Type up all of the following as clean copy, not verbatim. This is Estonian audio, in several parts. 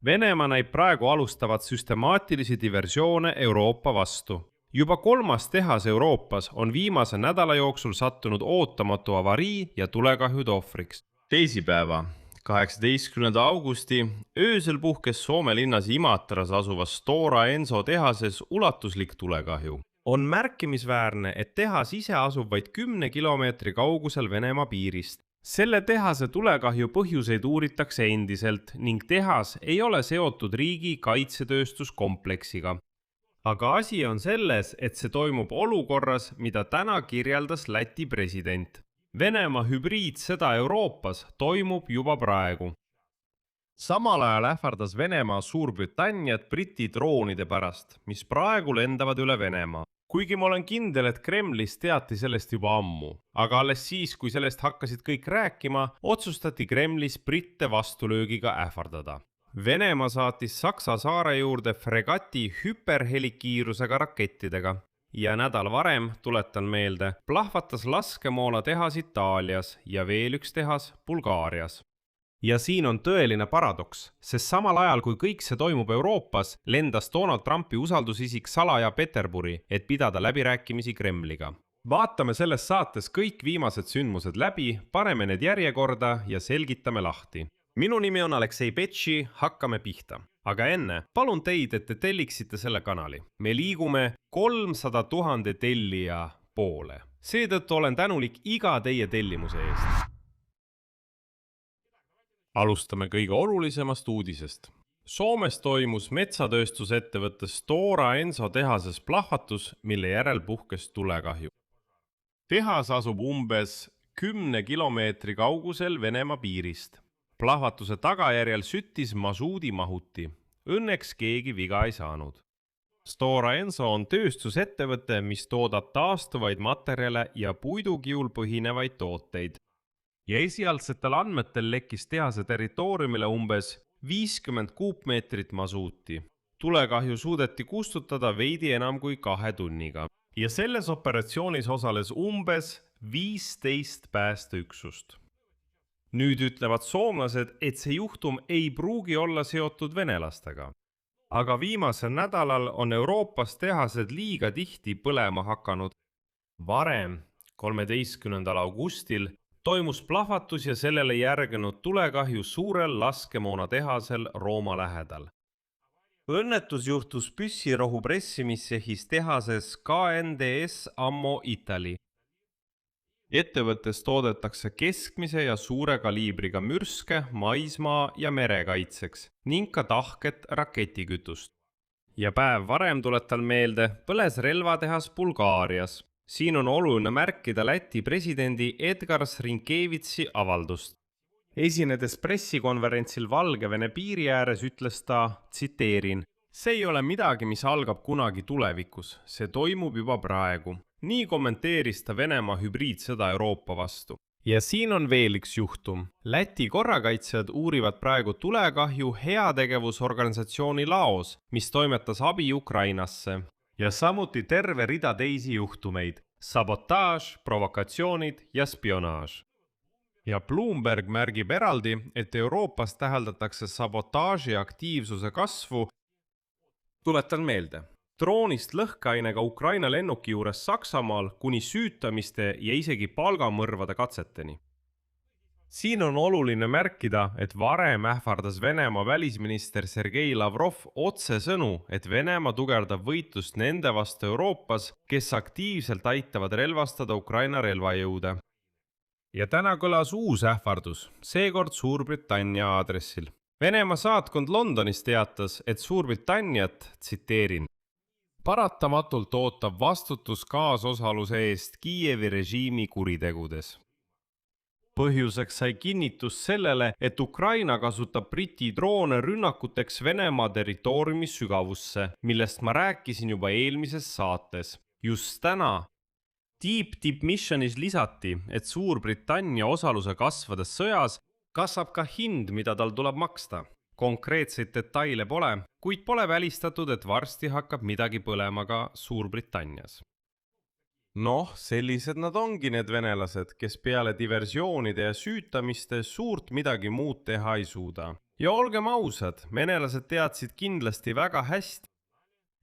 Venemaa näib praegu alustavat süstemaatilisi diversioone Euroopa vastu. Juba 3. tehas Euroopas on viimase nädala jooksul sattunud ootamatu avarii ja tulekahjude ohvriks. Teisipäeva, 18. augusti öösel puhkes Soome linnas Imatras asuvas Stora Enso tehases ulatuslik tulekahju. On märkimisväärne, et tehas ise asub vaid 10 kilomeetri kaugusel Venemaa piirist. Selle tehase tulekahju põhjuseid uuritakse endiselt ning tehas ei ole seotud riigi kaitsetööstuskompleksiga. Aga asi on selles, et see toimub olukorras, mida täna kirjeldas Läti president. Venemaa hübriidsõda Euroopas toimub juba praegu. Samal ajal ähvardas Venemaa Suurbritanniat Briti droonide pärast, mis praegu lendavad üle Venemaa. Kuigi ma olen kindel, et Kremlis teati sellest juba ammu, aga alles siis, kui sellest hakkasid kõik rääkima, otsustati Kremlis britte vastulöögiga ähvardada. Venemaa saatis Saksa saare juurde fregati hüperhelikiirusega rakettidega ja nädal varem, tuletan meelde, plahvatas laskemoona tehas Itaalias ja veel üks tehas Bulgaarias. Ja siin on tõeline paradoks, sest samal ajal kui kõik see toimub Euroopas, lendas Donald Trumpi usaldusisik salaja Peterburi, et pidada läbirääkimisi Kremliga. Vaatame selles saates kõik viimased sündmused läbi, paneme need järjekorda ja selgitame lahti. Minu nimi on Aleksei Petši, hakkame pihta. Aga enne, palun teid, et te telliksite selle kanali. Me liigume 300 000 tellija poole. Seetõttu olen tänulik iga teie tellimuse eest. Alustame kõige olulisemast uudisest. Soomes toimus metsatööstusettevõtte Stora Enso tehases plahvatus, mille järel puhkes tulekahju. Tehas asub umbes 10 kilomeetri kaugusel Venemaa piirist. Plahvatuse tagajärjel süttis masuudi mahuti. Õnneks keegi viga ei saanud. Stora Enso on tööstusettevõte, mis toodab taastuvaid materjale ja puidukiul põhinevaid tooteid. Ja esialgsetel andmetel lekkis tehase territooriumile umbes 50 kuupmeetrit masuuti. Tulekahju suudeti kustutada veidi enam kui 2 tunniga. Ja selles operatsioonis osales umbes 15 päästeüksust. Nüüd ütlevad soomlased, et see juhtum ei pruugi olla seotud venelastega. Aga viimasel nädalal on Euroopas tehased liiga tihti põlema hakanud. Varem, 13. augustil, toimus plahvatus ja sellele järgenud tulekahju suurel laskemoonatehasel Rooma lähedal. Õnnetus juhtus püssirohu pressimistsehis tehases KNDS Ammo Italy. Ettevõttes toodetakse keskmise ja suure kaliibriga mürske, maismaa ja merekaitseks ning ka tahket raketikütust. Ja päev varem, tuletan meelde, põles relvatehas Bulgaarias. Siin on oluline märkida Läti presidendi Edgar Rinkevitsi avaldust. Esinedes pressikonverentsil Valgevene piiri ääres ütles ta, tsiteerin, see ei ole midagi, mis algab kunagi tulevikus, see toimub juba praegu. Nii kommenteeris ta Venemaa hübriidsõda Euroopa vastu. Ja siin on veel üks juhtum. Läti korrakaitsjad uurivad praegu tulekahju heategevusorganisatsiooni Laos, mis toimetas abi Ukrainasse. Ja samuti terve rida teisi juhtumeid, sabotaaž, provokatsioonid ja spionaaž. Ja Bloomberg märgib eraldi, et Euroopas täheldatakse sabotaaži aktiivsuse kasvu. Tuletan meelde, droonist lõhkeainega Ukraina lennuki juures Saksamaal kuni süütamiste ja isegi palgamõrvade katseteni. Siin on oluline märkida, et varem ähvardas Venemaa välisminister Sergei Lavrov otsesõnu, et Venemaa tugevdab võitlust nende vastu Euroopas, kes aktiivselt aitavad relvastada Ukraina relvajõude. Ja täna kõlas uus ähvardus, seekord Suurbritannia aadressil. Venemaa saatkond Londonis teatas, et Suurbritanniat, tsiteerin, paratamatult ootab vastutus kaasosaluse eest Kiievi režiimi kuritegudes. Põhjuseks sai kinnitus sellele, et Ukraina kasutab Briti droone rünnakuteks Venemaa territooriumi sügavusse, millest ma rääkisin juba eelmises saates. Just täna Deep Missionis lisati, et Suurbritannia osaluse kasvades sõjas kasvab ka hind, mida tal tuleb maksta. Konkreetseid detaile pole, kuid pole välistatud, et varsti hakkab midagi põlema ka Suurbritannias. Noh, sellised nad ongi need venelased, kes peale diversioonide ja süütamiste suurt midagi muud teha ei suuda. ja olgem ausad, venelased teadsid kindlasti väga hästi,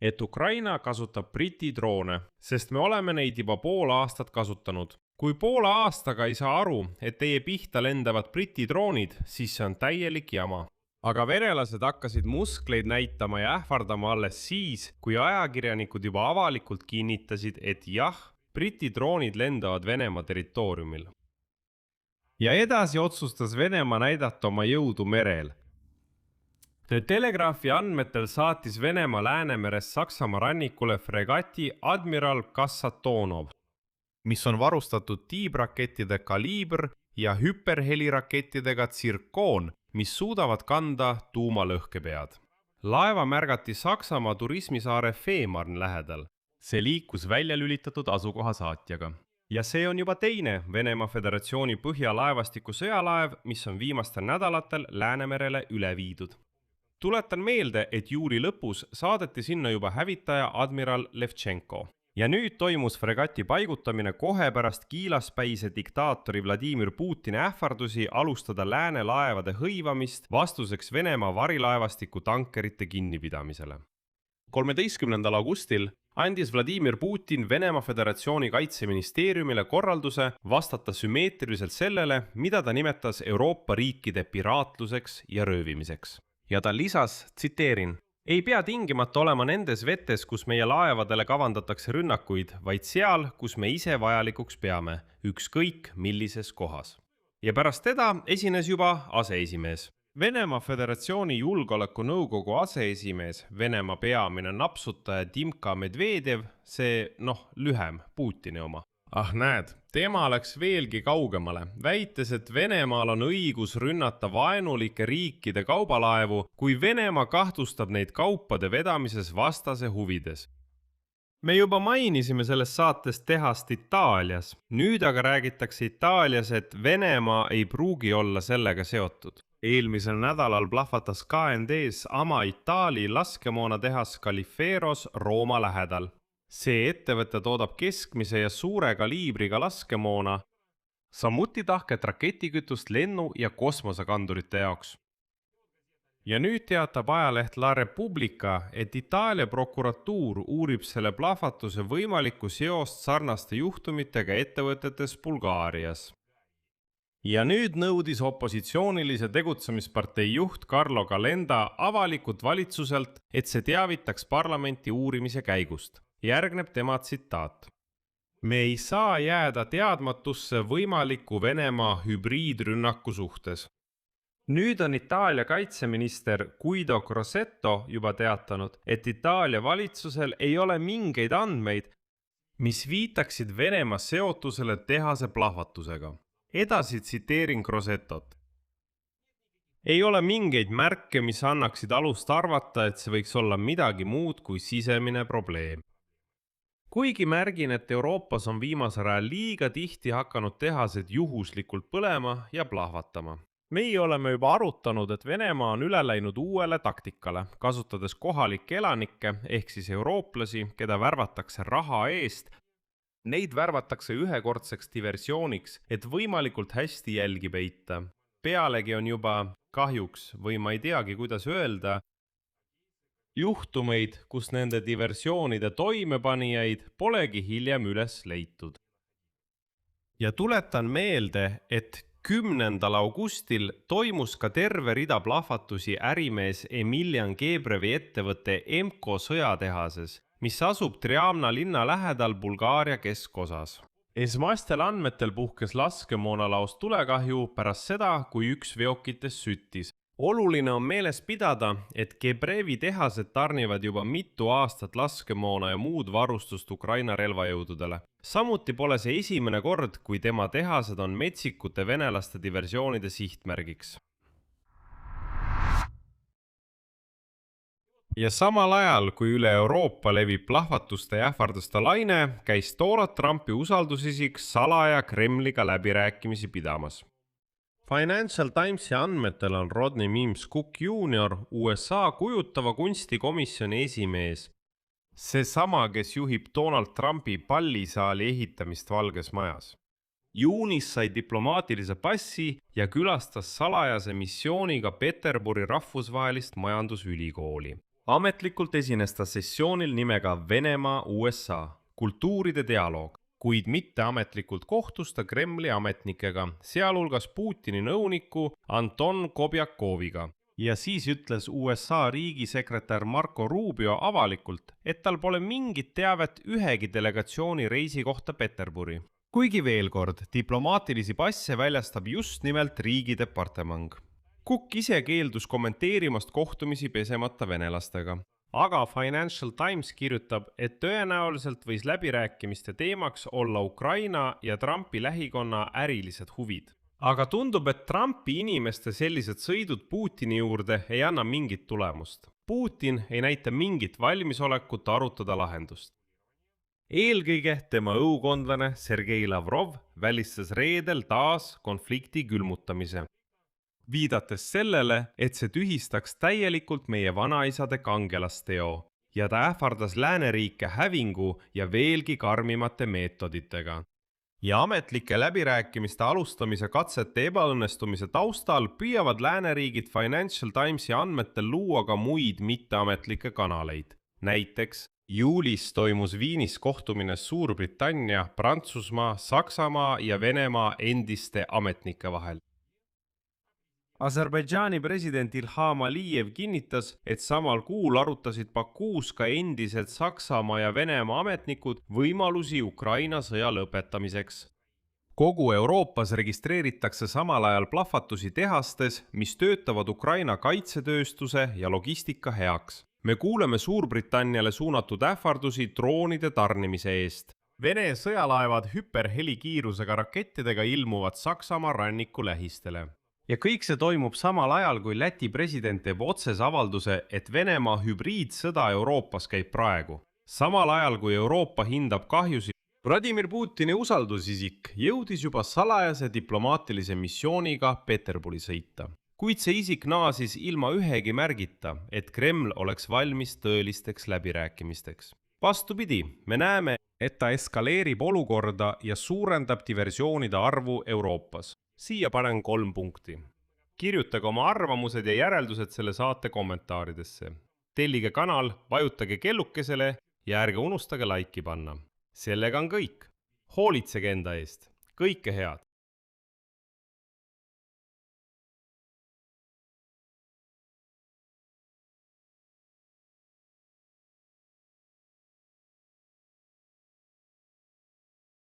et Ukraina kasutab Briti droone, sest me oleme neid juba pool aastat kasutanud. Kui poole aastaga ei saa aru, et teie pihta lendavad Briti droonid, siis see on täielik jama. Aga venelased hakkasid muskleid näitama ja ähvardama alles siis, kui ajakirjanikud juba avalikult kinnitasid, et jah, Briti droonid lendavad Venemaa territooriumil. Ja edasi otsustas Venemaa näidata oma jõudu merel. The Telegraphi andmetel saatis Venemaa Läänemeres Saksamaa rannikule fregati Admiral Kassatonov, mis on varustatud tiibrakettide Kaliibr ja hüperhelirakettidega Tsirkoon, mis suudavad kanda tuumalõhkepead. Laeva märgati Saksamaa turismisaare Fehmarn lähedal. See liikus välja lülitatud asukoha saatjaga. Ja see on juba teine Venemaa Föderatsiooni põhjalaevastiku sõjalaev, mis on viimastel nädalatel Läänemerele üle viidud. Tuletan meelde, et juuli lõpus saadeti sinna juba hävitaja admiral Levtšenko. Ja nüüd toimus fregati paigutamine kohe pärast kiilaspäise diktaatori Vladimir Putini ähvardusi alustada lääne laevade hõivamist vastuseks Venemaa varilaevastiku tankerite kinnipidamisele. 13. augustil andis Vladimir Putin Venemaa Föderatsiooni kaitseministeeriumile korralduse vastata sümmeetriliselt sellele, mida ta nimetas Euroopa riikide piraatluseks ja röövimiseks. Ja ta lisas, tsiteerin, ei pea tingimata olema nendes vetes, kus meie laevadele kavandatakse rünnakuid, vaid seal, kus me ise vajalikuks peame, ükskõik millises kohas. Ja pärast teda esines juba aseesimees. Venemaa Föderatsiooni julgeolekunõukogu aseesimees, Venemaa peamine napsutaja Dimka Medvedev, see lühem Putini oma. Ah näed, tema läks veelgi kaugemale, väites, et Venemaal on õigus rünnata vaenulike riikide kaubalaevu, kui Venemaa kahtlustab neid kaupade vedamises vastase huvides. Me juba mainisime selles saates tehast Itaalias. Nüüd aga räägitakse Itaalias, et Venemaa ei pruugi olla sellega seotud. Eelmisel nädalal plahvatas KND-s Ama Itaali laskemoonatehas Califeros Rooma lähedal. See ettevõte toodab keskmise ja suure kaliibriga laskemoona, samuti tahket raketikütust lennu- ja kosmosekandurite jaoks. Ja nüüd teatab ajaleht La Repubblica, et Itaalia prokuratuur uurib selle plahvatuse võimalikku seost sarnaste juhtumitega ettevõtetes Bulgaarias. Ja nüüd nõudis opositsioonilise tegutsemispartei juht Carlo Calenda avalikult valitsuselt, et see teavitaks parlamenti uurimise käigust. Järgneb tema tsitaat. Me ei saa jääda teadmatusse võimaliku Venemaa hübriidrünnaku suhtes. Nüüd on Itaalia kaitseminister Guido Crosetto juba teatanud, et Itaalia valitsusel ei ole mingeid andmeid, mis viitaksid Venemaa seotusele tehase plahvatusega. Edasi tsiteerin Crosettot. Ei ole mingeid märke, mis annaksid alust arvata, et see võiks olla midagi muud kui sisemine probleem. Kuigi märgin, et Euroopas on viimasel ajal liiga tihti hakanud tehased juhuslikult põlema ja plahvatama. Meie oleme juba arutanud, et Venemaa on üle läinud uuele taktikale, kasutades kohalikke elanikke ehk siis eurooplasi, keda värvatakse raha eest. Neid värvatakse ühekordseks diversiooniks, et võimalikult hästi jälgi peita. Pealegi on juba kahjuks või ma ei teagi, kuidas öelda, juhtumeid, kus nende diversioonide toimepanijaid polegi hiljem üles leitud. Ja tuletan meelde, et 10. augustil toimus ka terve rida plahvatusi ärimees Emilian Gebrevi ettevõtte EMCO sõjatehases, mis asub Triamna linna lähedal Bulgaaria keskosas. Esmastel andmetel puhkes laskemoonalaos tulekahju pärast seda, kui üks veokitest süttis. Oluline on meeles pidada, et Gebrevi tehased tarnivad juba mitu aastat laskemoona ja muud varustust Ukraina relvajõududele. Samuti pole see esimene kord, kui tema tehased on metsikute venelaste diversioonide sihtmärgiks. Ja samal ajal, kui üle Euroopa levib plahvatuste ja ähvarduste laine, käis Donald Trumpi usaldusisik salaja Kremliga läbirääkimisi pidamas. Financial Timesi andmetel on Rodney Mims Cook Jr. USA kujutava kunstikomisjoni esimees. See sama, kes juhib Donald Trumpi pallisaali ehitamist Valges Majas. juunis sai diplomaatilise passi ja külastas salajase missiooniga Peterburi rahvusvahelist majandusülikooli. Ametlikult esines ta sessioonil nimega Venemaa-USA kultuuride dialoog, kuid mitteametlikult kohtus ta Kremli ametnikega, sealhulgas Putini nõuniku Anton Kobjakoviga. Ja siis ütles USA riigisekretär Marco Rubio avalikult, et tal pole mingit teavet ühegi delegatsiooni reisi kohta Peterburi. Kuigi veel kord, diplomaatilisi passe väljastab just nimelt riigidepartement. Cook ise keeldus kommenteerimast kohtumisi pesemata venelastega. Aga Financial Times kirjutab, et tõenäoliselt võis läbirääkimiste teemaks olla Ukraina ja Trumpi lähikonna ärilised huvid. Aga tundub, et Trumpi inimeste sellised sõidud Putini juurde ei anna mingit tulemust. Putin ei näita mingit valmisolekut arutada lahendust. Eelkõige tema õukondlane Sergei Lavrov välistas reedel taas konflikti külmutamise, viidates sellele, et see tühistaks täielikult meie vanaisade kangelasteo ja ta ähvardas lääneriike hävingu ja veelgi karmimate meetoditega. Ja ametlike läbirääkimiste alustamise katsete ebaõnnestumise taustal püüavad lääneriigid Financial Timesi andmetel luua ka muid mitteametlikke kanaleid. Näiteks juulis toimus Viinis kohtumine Suurbritannia, Prantsusmaa, Saksamaa ja Venemaa endiste ametnike vahel. Aserbaidžaani president Ilham Aliyev kinnitas, et samal kuul arutasid Bakuus ka endised Saksamaa ja Venemaa ametnikud võimalusi Ukraina sõja lõpetamiseks. Kogu Euroopas registreeritakse samal ajal plahvatusi tehastes, mis töötavad Ukraina kaitsetööstuse ja logistika heaks. Me kuuleme Suurbritanniale suunatud ähvardusi droonide tarnimise eest. Vene sõjalaevad hüperhelikiirusega rakettidega ilmuvad Saksamaa ranniku lähistele. Ja kõik see toimub samal ajal, kui Läti president teeb otsese avalduse, et Venemaa hübriidsõda Euroopas käib praegu. Samal ajal, kui Euroopa hindab kahjusi, Vladimir Putini usaldusisik jõudis juba salajase diplomaatilise missiooniga Peterburi sõita. Kuid see isik naasis ilma ühegi märgita, et Kreml oleks valmis tõelisteks läbirääkimisteks. Vastupidi, me näeme, et ta eskaleerib olukorda ja suurendab diversioonide arvu Euroopas. Siia panen 3 punkti. Kirjutage oma arvamused ja järeldused selle saate kommentaaridesse. Tellige kanal, vajutage kellukesele ja ärge unustage laiki panna. Sellega on kõik. Hoolitsege enda eest. Kõike head!